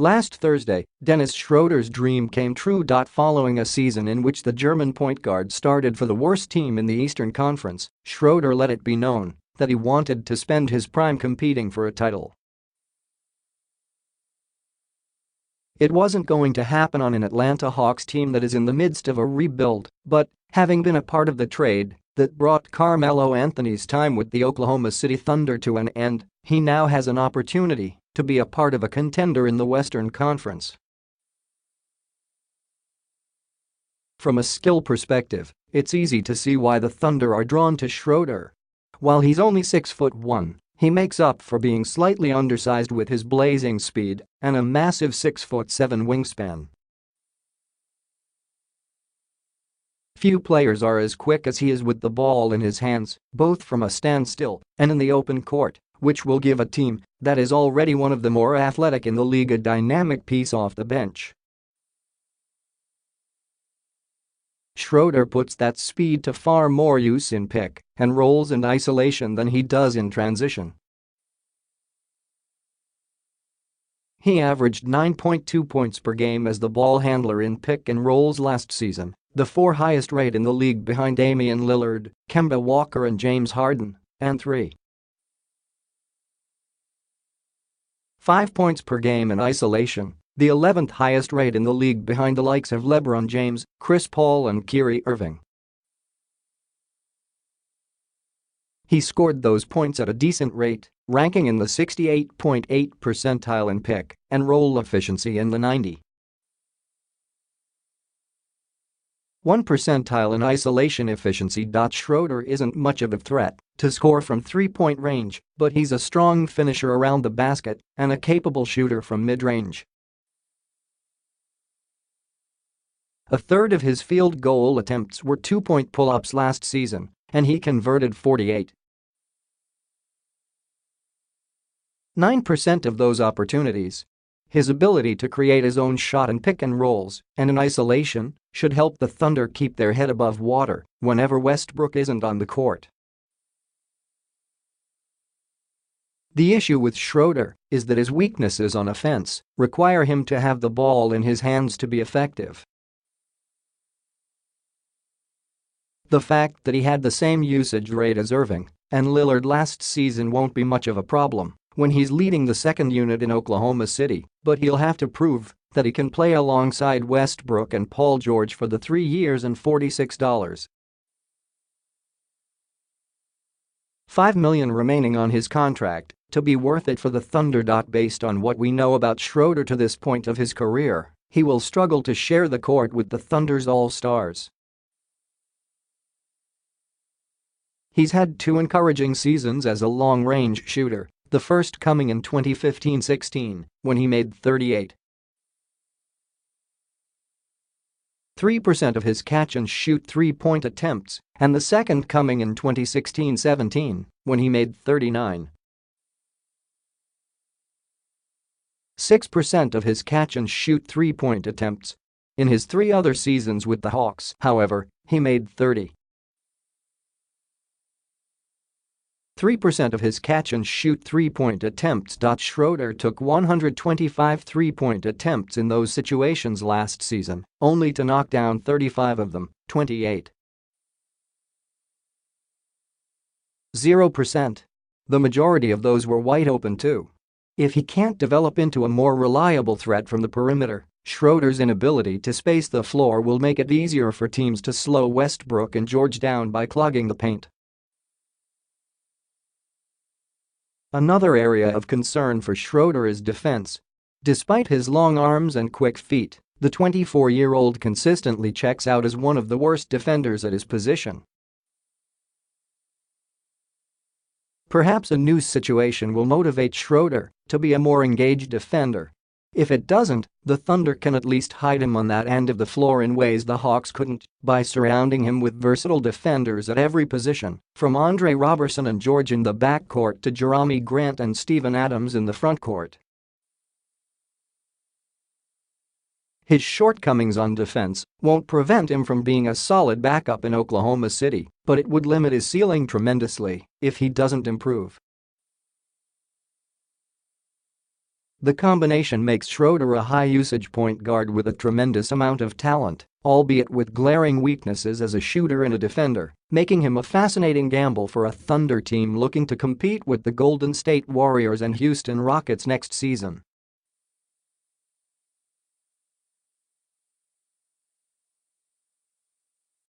Last Thursday, Dennis Schröder's dream came true. Following a season in which the German point guard started for the worst team in the Eastern Conference, Schröder let it be known that he wanted to spend his prime competing for a title. It wasn't going to happen on an Atlanta Hawks team that is in the midst of a rebuild, but, having been a part of the trade that brought Carmelo Anthony's time with the Oklahoma City Thunder to an end, he now has an opportunity to be a part of a contender in the Western Conference. From a skill perspective, it's easy to see why the Thunder are drawn to Schröder. While he's only 6'1", he makes up for being slightly undersized with his blazing speed and a massive 6'7" wingspan. Few players are as quick as he is with the ball in his hands, both from a standstill and in the open court, which will give a team that is already one of the more athletic in the league a dynamic piece off the bench. Schröder puts that speed to far more use in pick and rolls and isolation than he does in transition. He averaged 9.2 points per game as the ball handler in pick and rolls last season, the 4th highest rate in the league behind Damian Lillard, Kemba Walker and James Harden, and 3.5 points per game in isolation, the 11th highest rate in the league behind the likes of LeBron James, Chris Paul and Kyrie Irving. He scored those points at a decent rate, ranking in the 68.8 percentile in pick and roll efficiency in the 90th percentile in isolation efficiency. Schröder isn't much of a threat to score from three-point range, but he's a strong finisher around the basket and a capable shooter from mid-range. A third of his field goal attempts were two-point pull-ups last season, and he converted 48.9% of those opportunities. His ability to create his own shot in pick and rolls and in isolation should help the Thunder keep their head above water whenever Westbrook isn't on the court. The issue with Schröder is that his weaknesses on offense require him to have the ball in his hands to be effective. The fact that he had the same usage rate as Irving and Lillard last season won't be much of a problem when he's leading the second unit in Oklahoma City, but he'll have to prove that he can play alongside Westbrook and Paul George for the 3 years and $46.5 million remaining on his contract to be worth it for the Thunder. Based on what we know about Schröder to this point of his career, he will struggle to share the court with the Thunder's all-stars. He's had 2 encouraging seasons as a long-range shooter, the first coming in 2015-16 when he made 38.3% of his catch-and-shoot three-point attempts, and the second coming in 2016-17 when he made 39.6% of his catch-and-shoot three-point attempts. In his 3 other seasons with the Hawks, however, he made 30.3% of his catch-and-shoot three-point attempts. Schröder took 125 three-point attempts in those situations last season, only to knock down 35 of them, 28.0%. The majority of those were wide open too. If he can't develop into a more reliable threat from the perimeter, Schröder's inability to space the floor will make it easier for teams to slow Westbrook and George down by clogging the paint. Another area of concern for Schröder is defense. Despite his long arms and quick feet, the 24-year-old consistently checks out as one of the worst defenders at his position. Perhaps a new situation will motivate Schröder to be a more engaged defender. If it doesn't, the Thunder can at least hide him on that end of the floor in ways the Hawks couldn't by surrounding him with versatile defenders at every position, from Andre Robertson and George in the backcourt to Jerami Grant and Steven Adams in the frontcourt. His shortcomings on defense won't prevent him from being a solid backup in Oklahoma City, but it would limit his ceiling tremendously if he doesn't improve. The combination makes Schröder a high-usage point guard with a tremendous amount of talent, albeit with glaring weaknesses as a shooter and a defender, making him a fascinating gamble for a Thunder team looking to compete with the Golden State Warriors and Houston Rockets next season.